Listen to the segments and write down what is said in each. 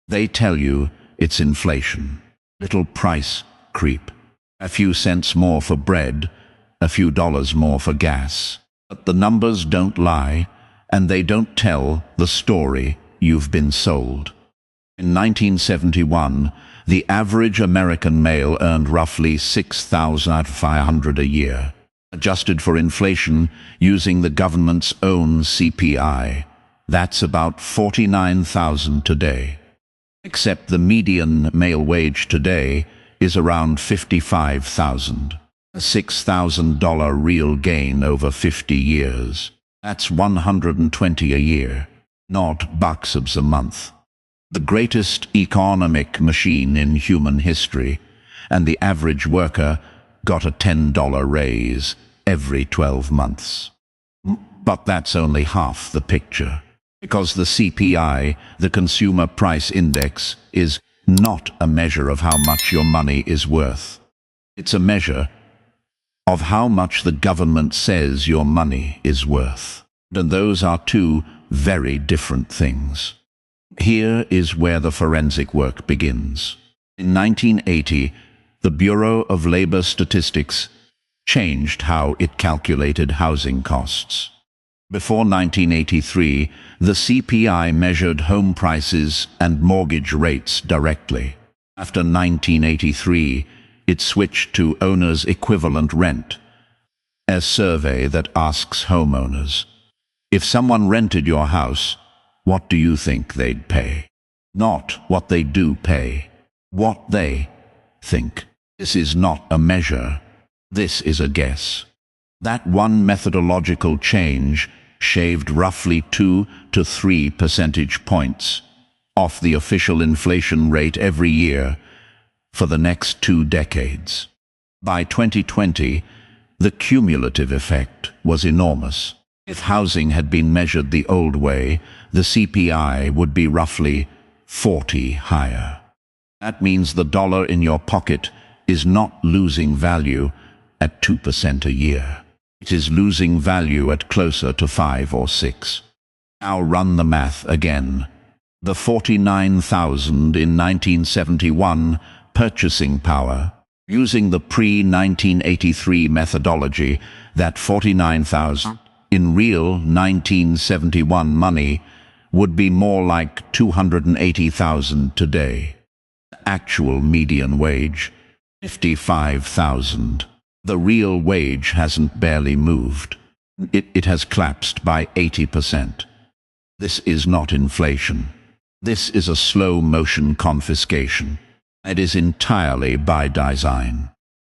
They tell you it's inflation, little price creep, a few cents more for bread, a few dollars more for gas. But the numbers don't lie, and they don't tell the story you've been sold. In 1971, the average American male earned roughly $6,500 a year, adjusted for inflation using the government's own CPI. That's about $49,000 today. Except the median male wage today is around $55,000, a $6,000 real gain over 50 years. That's $120 a year, not bucks a month. The greatest economic machine in human history, and the average worker got a $10 raise every 12 months. But that's only half the picture, because the CPI, the Consumer Price Index, is not a measure of how much your money is worth. It's a measure of how much the government says your money is worth. And those are two very different things. Here is where the forensic work begins. In 1980, the Bureau of Labor Statistics changed how it calculated housing costs. Before 1983, the CPI measured home prices and mortgage rates directly. After 1983, it switched to owner's equivalent rent, a survey that asks homeowners, if someone rented your house, what do you think they'd pay? Not what they do pay, what they think. This is not a measure. This is a guess. That one methodological change shaved roughly 2 to 3 percentage points off the official inflation rate every year for the next 2 decades. By 2020, the cumulative effect was enormous. If housing had been measured the old way, the CPI would be roughly 40 higher. That means the dollar in your pocket is not losing value at 2% a year. It is losing value at closer to 5 or 6. Now run the math again. The 49,000 in 1971 purchasing power, using the pre-1983 methodology, that 49,000 in real 1971 money would be more like 280,000 today. The actual median wage, 55,000. The real wage hasn't barely moved. It has collapsed by 80%. This is not inflation. This is a slow-motion confiscation. It is entirely by design.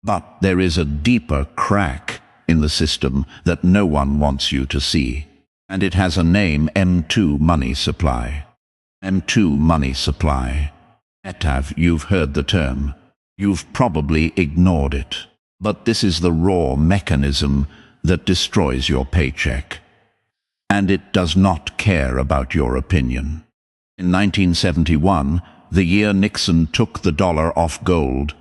But there is a deeper crack in the system that no one wants you to see. And it has a name: M2 money supply. M2 money supply. You've heard the term. You've probably ignored it. But this is the raw mechanism that destroys your paycheck. And it does not care about your opinion. In 1971, the year Nixon took the dollar off gold,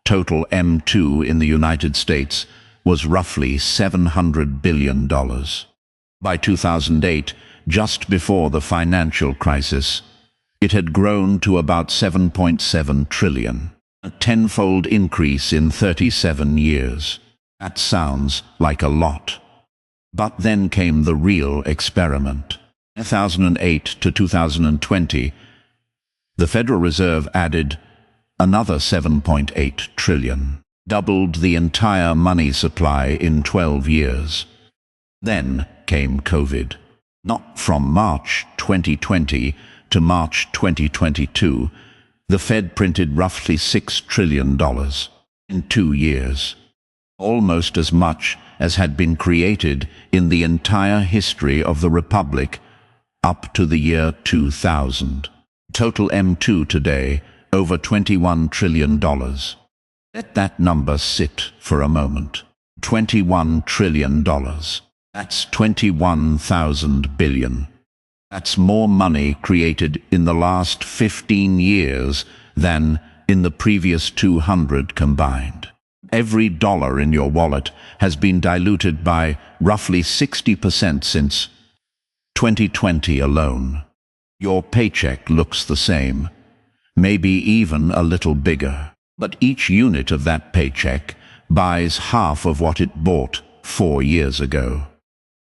total M2 in the United States was roughly $700 billion. By 2008, just before the financial crisis, it had grown to about 7.7 trillion, a tenfold increase in 37 years. That sounds like a lot. But then came the real experiment. 2008 to 2020, the Federal Reserve added another 7.8 trillion, doubled the entire money supply in 12 years. Then came COVID. Not from March 2020 to March 2022, the Fed printed roughly $6 trillion in 2 years, almost as much as had been created in the entire history of the Republic up to the year 2000. Total M2 today, over $21 trillion. Let that number sit for a moment. $21 trillion. That's 21,000 billion. That's more money created in the last 15 years than in the previous 200 combined. Every dollar in your wallet has been diluted by roughly 60% since 2020 alone. Your paycheck looks the same, maybe even a little bigger. But each unit of that paycheck buys half of what it bought 4 years ago.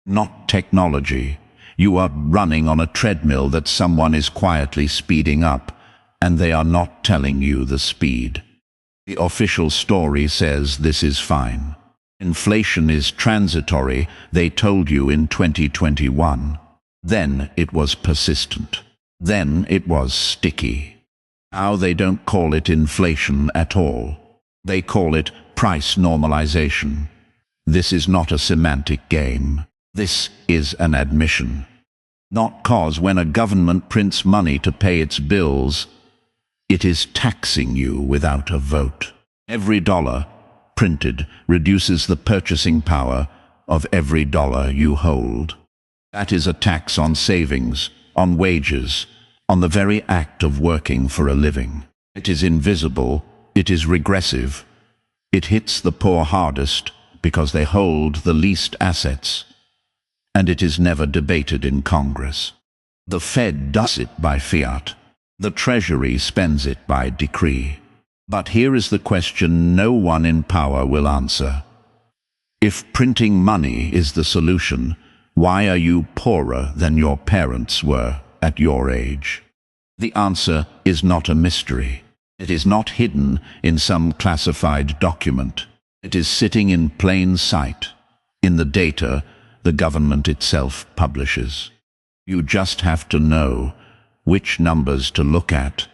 Not technology. You are running on a treadmill that someone is quietly speeding up, and they are not telling you the speed. The official story says this is fine. Inflation is transitory, they told you in 2021. Then it was persistent. Then it was sticky. Now they don't call it inflation at all. They call it price normalization. This is not a semantic game. This is an admission. Not cause when a government prints money to pay its bills, it is taxing you without a vote. Every dollar printed reduces the purchasing power of every dollar you hold. That is a tax on savings, on wages, on the very act of working for a living. It is invisible, it is regressive. It hits the poor hardest because they hold the least assets. And it is never debated in Congress. The Fed does it by fiat. The Treasury spends it by decree. But here is the question no one in power will answer. If printing money is the solution, why are you poorer than your parents were at your age? The answer is not a mystery. It is not hidden in some classified document. It is sitting in plain sight, in the data the government itself publishes. You just have to know which numbers to look at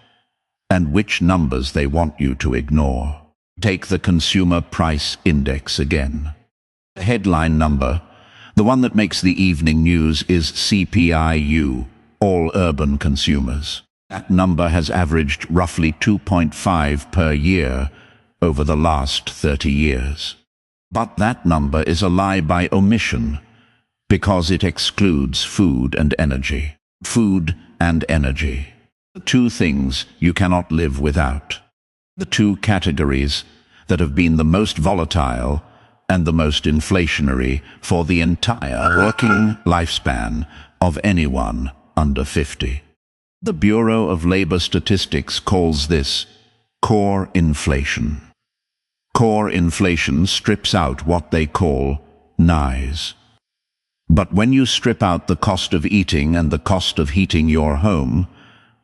and which numbers they want you to ignore. Take the Consumer Price Index again. The headline number, the one that makes the evening news, is CPIU, all urban consumers. That number has averaged roughly 2.5 per year over the last 30 years. But that number is a lie by omission, because it excludes food and energy. Food and energy. The two things you cannot live without. The two categories that have been the most volatile and the most inflationary for the entire working lifespan of anyone under 50. The Bureau of Labor Statistics calls this core inflation. Core inflation strips out what they call NIEs. But when you strip out the cost of eating and the cost of heating your home,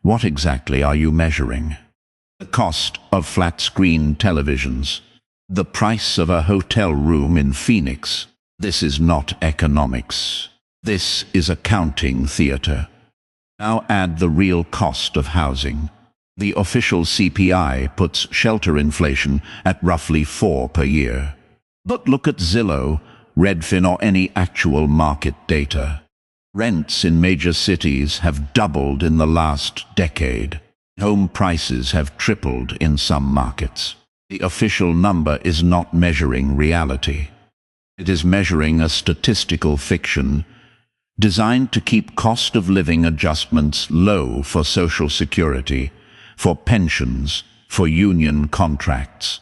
what exactly are you measuring? The cost of flat-screen televisions. The price of a hotel room in Phoenix. This is not economics. This is accounting theater. Now add the real cost of housing. The official CPI puts shelter inflation at roughly 4 per year. But look at Zillow, Redfin, or any actual market data. Rents in major cities have doubled in the last decade. Home prices have tripled in some markets. The official number is not measuring reality. It is measuring a statistical fiction designed to keep cost of living adjustments low for Social Security, for pensions, for union contracts.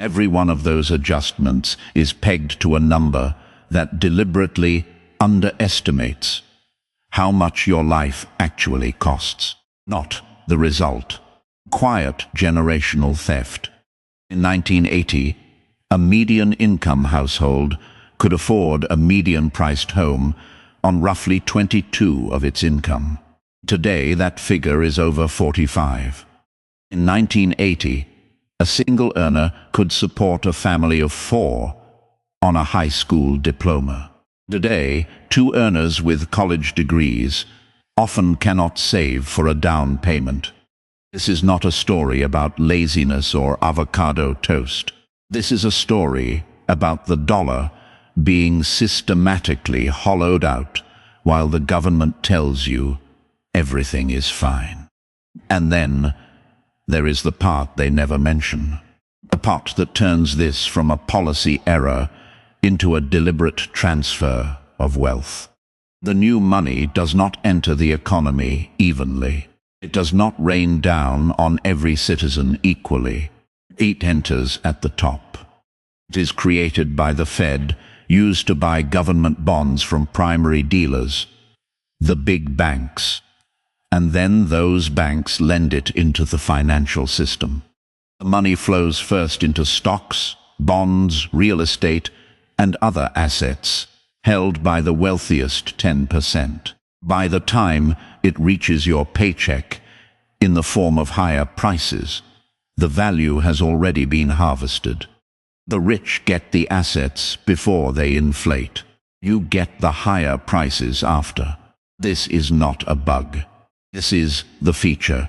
Every one of those adjustments is pegged to a number that deliberately underestimates how much your life actually costs, not the result. Quiet generational theft. In 1980, a median income household could afford a median-priced home on roughly 22 of its income. Today, that figure is over 45. In 1980, a single earner could support a family of 4 on a high school diploma. Today, 2 earners with college degrees often cannot save for a down payment. This is not a story about laziness or avocado toast. This is a story about the dollar being systematically hollowed out while the government tells you everything is fine. And then there is the part they never mention. The part that turns this from a policy error into a deliberate transfer of wealth. The new money does not enter the economy evenly. It does not rain down on every citizen equally. It enters at the top. It is created by the Fed, used to buy government bonds from primary dealers, the big banks, and then those banks lend it into the financial system. The money flows first into stocks, bonds, real estate, and other assets held by the wealthiest 10%. By the time it reaches your paycheck in the form of higher prices, the value has already been harvested. The rich get the assets before they inflate. You get the higher prices after. This is not a bug. This is the feature.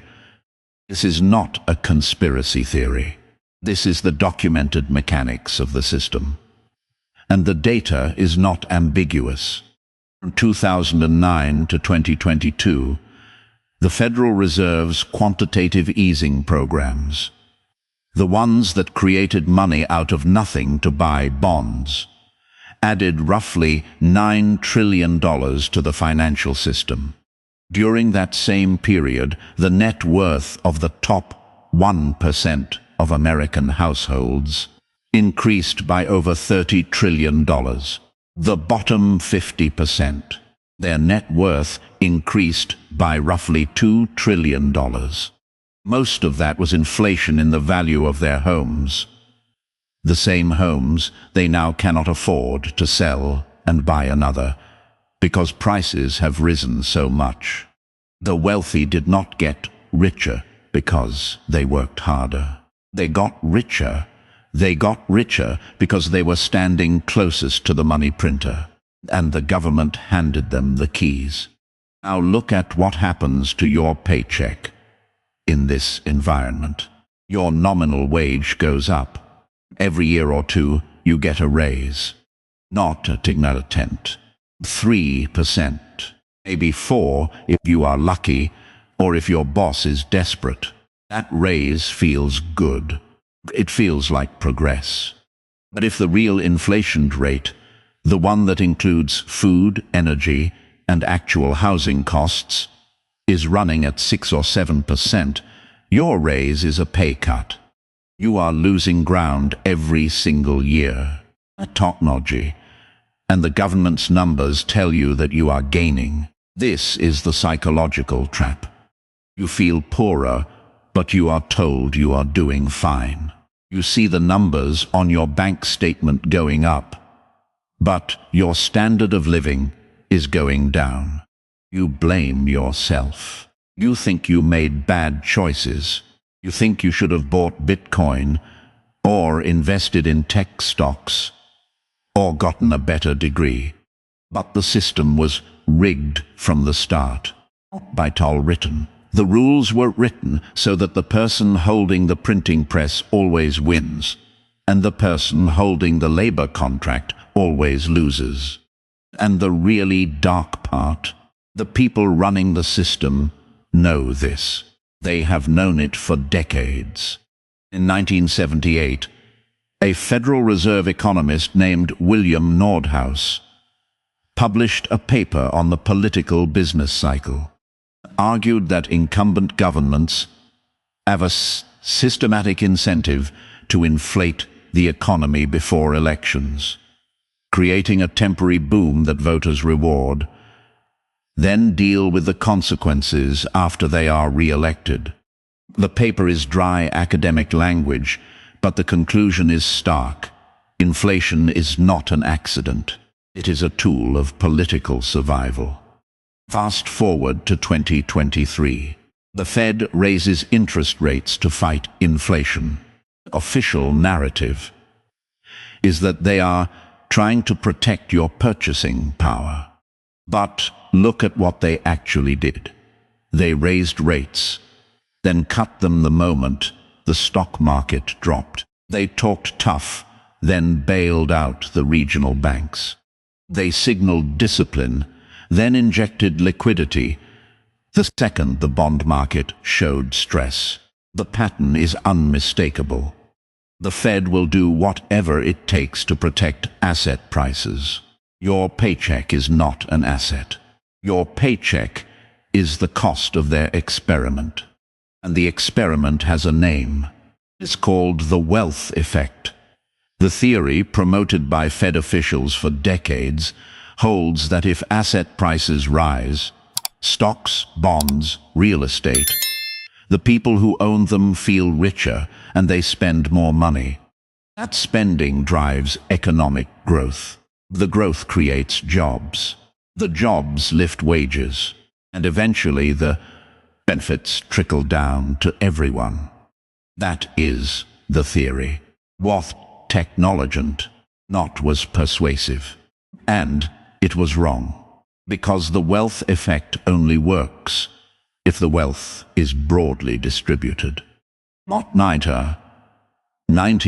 This is not a conspiracy theory. This is the documented mechanics of the system. And the data is not ambiguous. From 2009 to 2022, the Federal Reserve's quantitative easing programs, the ones that created money out of nothing to buy bonds, added roughly $9 trillion to the financial system. During that same period, the net worth of the top 1% of American households increased by over $30 trillion. The bottom 50%, their net worth increased by roughly $2 trillion. Most of that was inflation in the value of their homes. The same homes they now cannot afford to sell and buy another, because prices have risen so much. The wealthy did not get richer because they worked harder. They got richer. They got richer because they were standing closest to the money printer, and the government handed them the keys. Now look at what happens to your paycheck in this environment. Your nominal wage goes up. Every year or two, you get a raise. Not a 3%, maybe 4% if you are lucky, or if your boss is desperate. That raise feels good. It feels like progress. But if the real inflation rate, the one that includes food, energy, and actual housing costs, is running at 6 or 7%, your raise is a pay cut. You are losing ground every single year. A technology. And the government's numbers tell you that you are gaining. This is the psychological trap. You feel poorer, but you are told you are doing fine. You see the numbers on your bank statement going up, but your standard of living is going down. You blame yourself. You think you made bad choices. You think you should have bought Bitcoin, or invested in tech stocks, or gotten a better degree. But the system was rigged from the start. By Toll written. The rules were written so that the person holding the printing press always wins, and the person holding the labor contract always loses. And the really dark part, the people running the system know this. They have known it for decades. In 1978, a Federal Reserve economist named William Nordhaus published a paper on the political business cycle, argued that incumbent governments have a systematic incentive to inflate the economy before elections, creating a temporary boom that voters reward, then deal with the consequences after they are re-elected. The paper is dry academic language, but the conclusion is stark. Inflation is not an accident. It is a tool of political survival. Fast forward to 2023. The Fed raises interest rates to fight inflation. Official narrative is that they are trying to protect your purchasing power. But look at what they actually did. They raised rates, then cut them the moment the stock market dropped. They talked tough, then bailed out the regional banks. They signaled discipline, then injected liquidity the second the bond market showed stress. The pattern is unmistakable. The Fed will do whatever it takes to protect asset prices. Your paycheck is not an asset. Your paycheck is the cost of their experiment. And the experiment has a name. It's called the wealth effect. The theory, promoted by Fed officials for decades, holds that if asset prices rise, Stocks, bonds, real estate. The people who own them feel richer and they spend more money. That spending drives economic growth. The growth creates jobs. The jobs lift wages. And eventually the benefits trickle down to everyone. That is the theory. Was technologent, not was persuasive. And it was wrong. Because the wealth effect only works if the wealth is broadly distributed. Not 90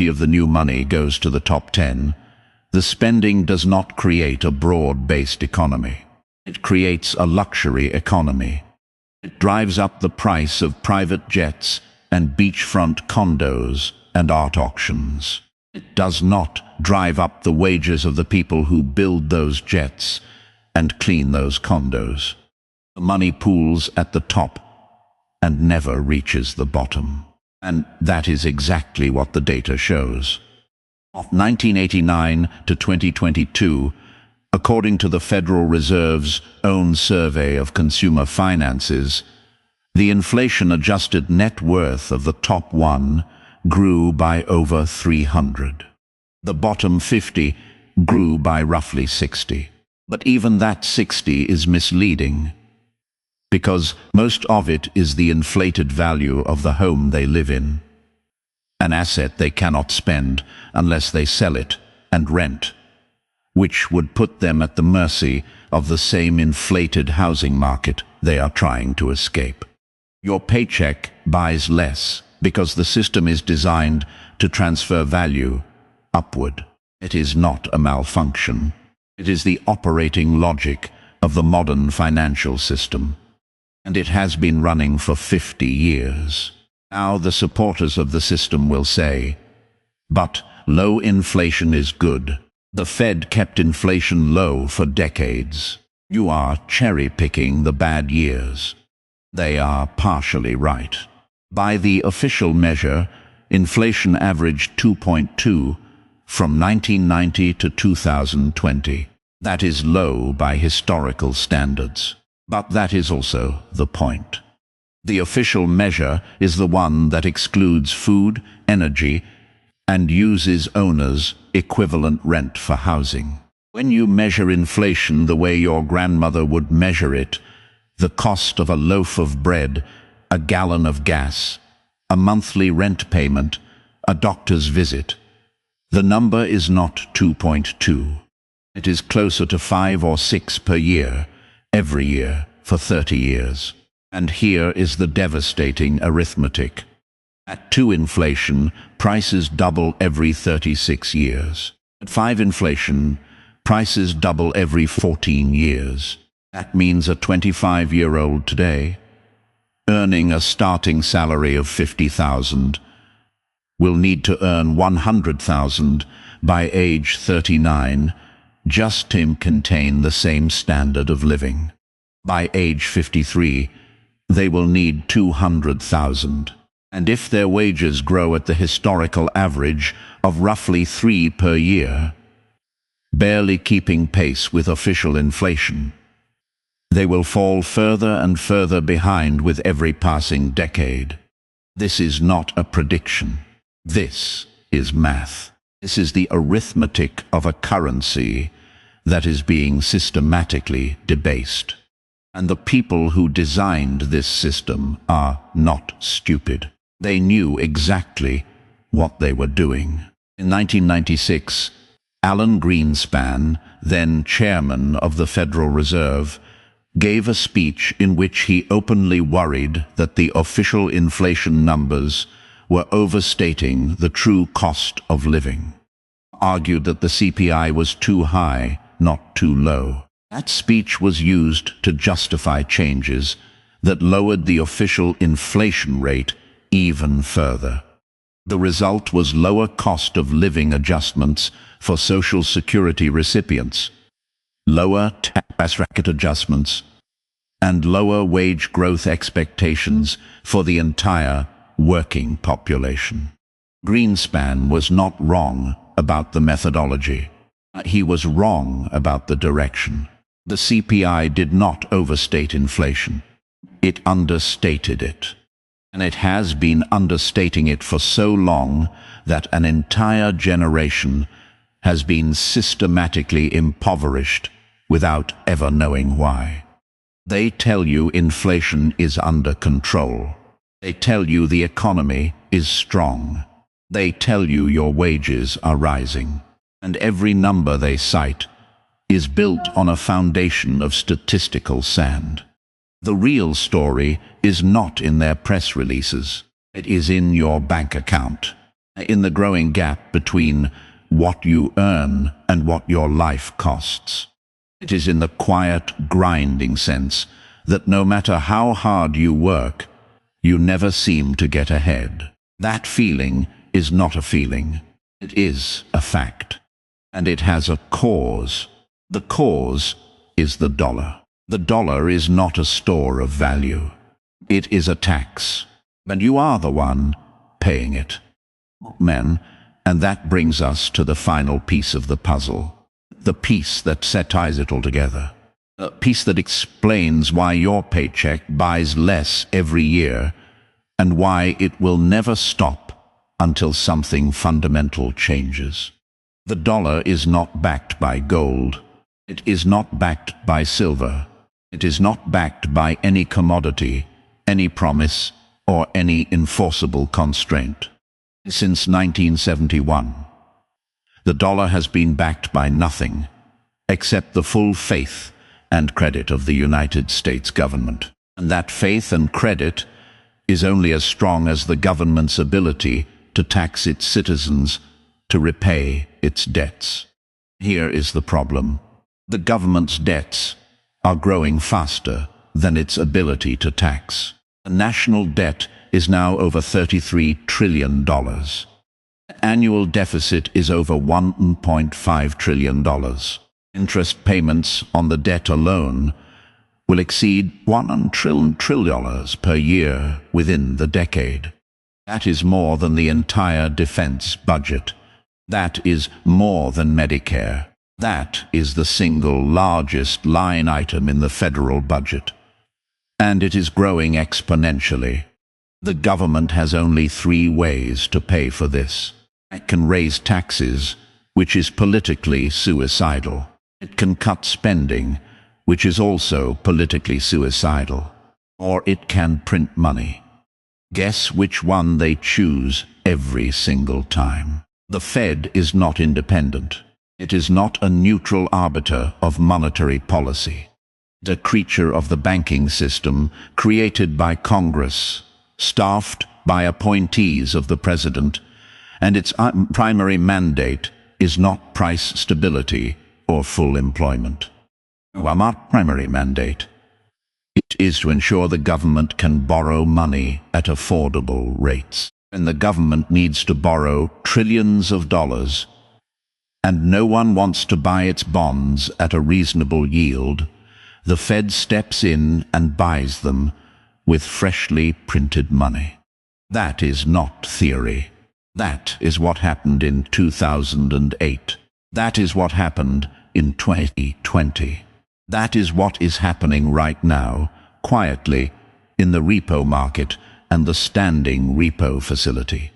of the new money goes to the top 10. The spending does not create a broad-based economy. It creates a luxury economy. It drives up the price of private jets and beachfront condos and art auctions. It does not drive up the wages of the people who build those jets and clean those condos. The money pools at the top and never reaches the bottom. And that is exactly what the data shows. Of 1989 to 2022, according to the Federal Reserve's own survey of consumer finances, the inflation-adjusted net worth of the top 1 grew by over 300. The bottom 50 grew by roughly 60. But even that 60 is misleading, because most of it is the inflated value of the home they live in, an asset they cannot spend unless they sell it and rent, which would put them at the mercy of the same inflated housing market they are trying to escape. Your paycheck buys less because the system is designed to transfer value upward. It is not a malfunction. It is the operating logic of the modern financial system. And it has been running for 50 years. Now the supporters of the system will say, but low inflation is good. The Fed kept inflation low for decades. You are cherry-picking the bad years. They are partially right. By the official measure, inflation averaged 2.2 from 1990 to 2020. That is low by historical standards. But that is also the point. The official measure is the one that excludes food, energy, and uses owners' equivalent rent for housing. When you measure inflation the way your grandmother would measure it, the cost of a loaf of bread, a gallon of gas, a monthly rent payment, a doctor's visit, the number is not 2.2. It is closer to 5 or 6 per year, every year, for 30 years. And here is the devastating arithmetic. At 2 inflation, prices double every 36 years. At 5 inflation, prices double every 14 years. That means a 25-year-old today, earning a starting salary of $50,000, will need to earn $100,000 by age 39 just to contain the same standard of living. By age 53, they will need $200,000. And if their wages grow at the historical average of roughly 3 per year, barely keeping pace with official inflation, they will fall further and further behind with every passing decade. This is not a prediction. This is math. This is the arithmetic of a currency that is being systematically debased. And the people who designed this system are not stupid. They knew exactly what they were doing. In 1996, Alan Greenspan, then chairman of the Federal Reserve, gave a speech in which he openly worried that the official inflation numbers were overstating the true cost of living, argued that the CPI was too high, not too low. That speech was used to justify changes that lowered the official inflation rate even further. The result was lower cost of living adjustments for Social Security recipients, lower tax bracket adjustments, and lower wage growth expectations for the entire working population. Greenspan was not wrong about the methodology. He was wrong about the direction. The CPI did not overstate inflation. It understated it. And it has been understating it for so long that an entire generation has been systematically impoverished without ever knowing why. They tell you inflation is under control. They tell you the economy is strong. They tell you your wages are rising. And every number they cite is built on a foundation of statistical sand. The real story is not in their press releases. It is in your bank account, in the growing gap between what you earn and what your life costs. It is in the quiet, grinding sense that no matter how hard you work, you never seem to get ahead. That feeling is not a feeling. It is a fact. And it has a cause. The cause is the dollar. The dollar is not a store of value. It is a tax. And you are the one paying it. Men, and that brings us to the final piece of the puzzle. The piece that ties it all together. A piece that explains why your paycheck buys less every year and why it will never stop until something fundamental changes. The dollar is not backed by gold. It is not backed by silver. It is not backed by any commodity, any promise, or any enforceable constraint. Since 1971, the dollar has been backed by nothing except the full faith and credit of the United States government. And that faith and credit is only as strong as the government's ability to tax its citizens to repay its debts. Here is the problem. The government's debts are growing faster than its ability to tax. The national debt is now over $33 trillion. Annual deficit is over $1.5 trillion. Interest payments on the debt alone will exceed $1 trillion per year within the decade. That is more than the entire defense budget. That is more than Medicare. That is the single largest line item in the federal budget. And it is growing exponentially. The government has only 3 ways to pay for this. It can raise taxes, which is politically suicidal. It can cut spending, which is also politically suicidal. Or it can print money. Guess which one they choose every single time. The Fed is not independent. It is not a neutral arbiter of monetary policy. It is a creature of the banking system created by Congress, staffed by appointees of the President, and its primary mandate is not price stability or full employment. Our primary mandate it is to ensure the government can borrow money at affordable rates. When the government needs to borrow trillions of dollars, and no one wants to buy its bonds at a reasonable yield, the Fed steps in and buys them with freshly printed money. That is not theory. That is what happened in 2008. That is what happened in 2020. That is what is happening right now, quietly, in the repo market and the standing repo facility.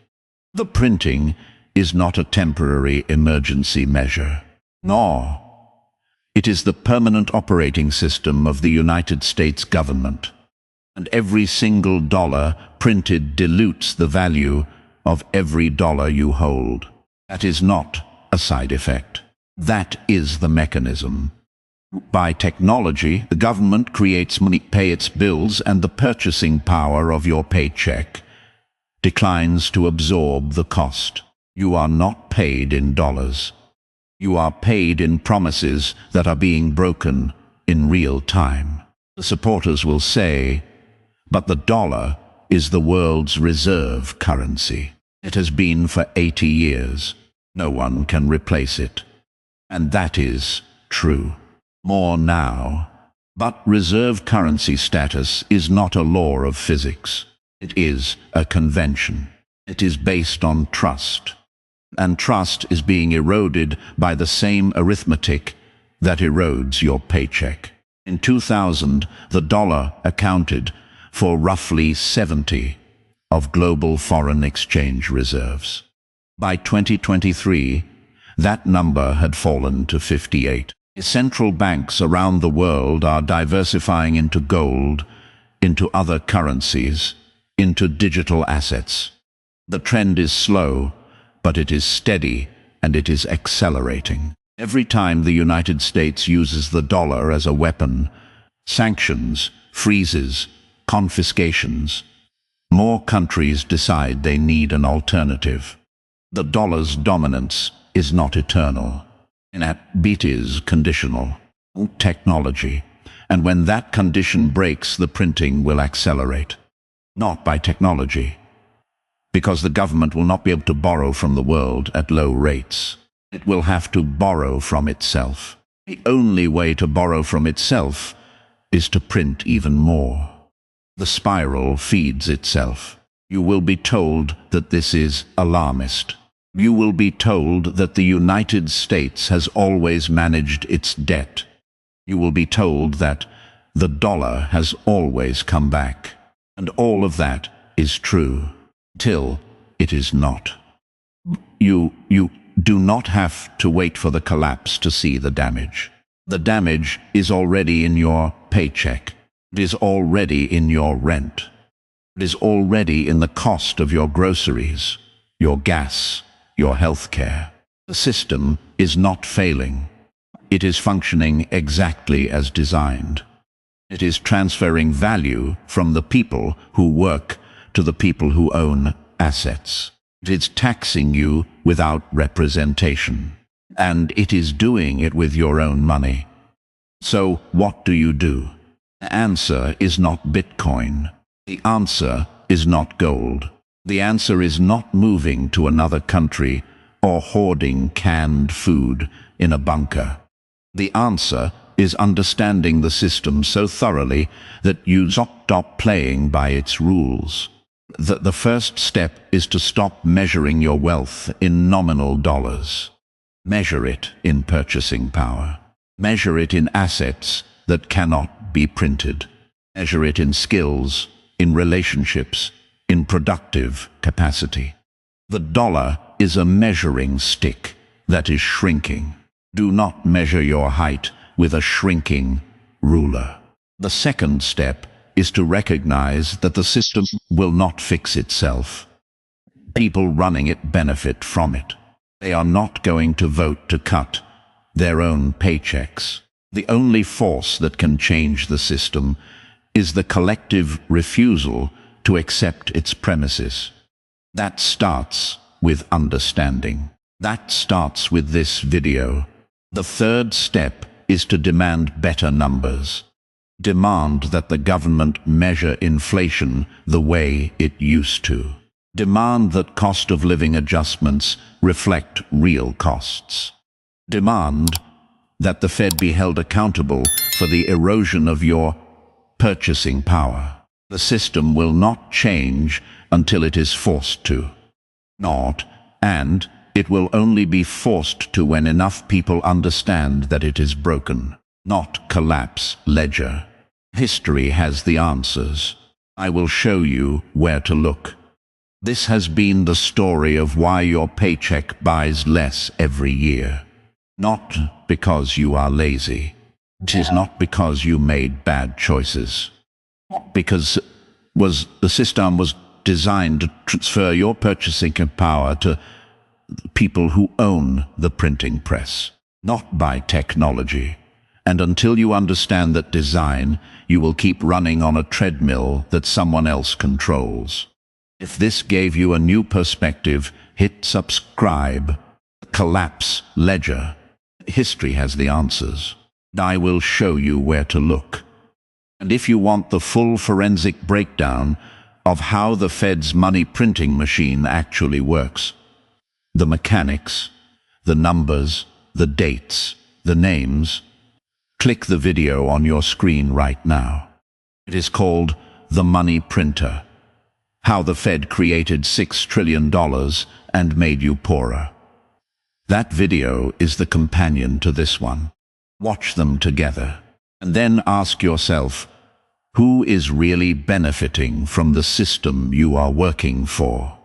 The printing is not a temporary emergency measure. No. It is the permanent operating system of the United States government. And every single dollar printed dilutes the value of every dollar you hold. That is not a side effect. That is the mechanism. By technology, the government creates money to pay its bills, and the purchasing power of your paycheck declines to absorb the cost. You are not paid in dollars. You are paid in promises that are being broken in real time. The supporters will say, but the dollar is the world's reserve currency. It has been for 80 years. No one can replace it. And that is true. More now. But reserve currency status is not a law of physics. It is a convention. It is based on trust. And trust is being eroded by the same arithmetic that erodes your paycheck. In 2000, the dollar accounted for roughly 70% of global foreign exchange reserves. By 2023, that number had fallen to 58%. Central banks around the world are diversifying into gold, into other currencies, into digital assets. The trend is slow, but it is steady and it is accelerating. Every time the United States uses the dollar as a weapon, sanctions, freezes, confiscations, more countries decide they need an alternative. The dollar's dominance is not eternal. It is conditional. Technology. And when that condition breaks, the printing will accelerate. Not by technology, because the government will not be able to borrow from the world at low rates. It will have to borrow from itself. The only way to borrow from itself is to print even more. The spiral feeds itself. You will be told that this is alarmist. You will be told that the United States has always managed its debt. You will be told that the dollar has always come back. And all of that is true, till it is not. You do not have to wait for the collapse to see the damage. The damage is already in your paycheck. It is already in your rent. It is already in the cost of your groceries, your gas, your health care. The system is not failing. It is functioning exactly as designed. It is transferring value from the people who work to the people who own assets. It is taxing you without representation. And it is doing it with your own money. So what do you do? The answer is not Bitcoin. The answer is not gold. The answer is not moving to another country or hoarding canned food in a bunker. The answer is understanding the system so thoroughly that you stop playing by its rules. The first step is to stop measuring your wealth in nominal dollars. Measure it in purchasing power. Measure it in assets that cannot be printed. Measure it in skills, in relationships, in productive capacity. The dollar is a measuring stick that is shrinking. Do not measure your height with a shrinking ruler. The second step is to recognize that the system will not fix itself. People running it benefit from it. They are not going to vote to cut their own paychecks. The only force that can change the system is the collective refusal to accept its premises. That starts with understanding. That starts with this video. The third step is to demand better numbers. Demand that the government measure inflation the way it used to. Demand that cost of living adjustments reflect real costs. Demand that the Fed be held accountable for the erosion of your purchasing power. The system will not change until it is forced to. And it will only be forced to when enough people understand that it is broken. Not collapse, ledger. History has the answers. I will show you where to look. This has been the story of why your paycheck buys less every year. Not because you are lazy. It is not because you made bad choices. Because the system was designed to transfer your purchasing power to people who own the printing press, not by technology. And until you understand that design, you will keep running on a treadmill that someone else controls. If this gave you a new perspective, hit subscribe. Collapse ledger. History has the answers. I will show you where to look. And if you want the full forensic breakdown of how the Fed's money printing machine actually works, the mechanics, the numbers, the dates, the names, click the video on your screen right now. It is called The Money Printer. How the Fed created $6 trillion and made you poorer. That video is the companion to this one. Watch them together. And then ask yourself, who is really benefiting from the system you are working for?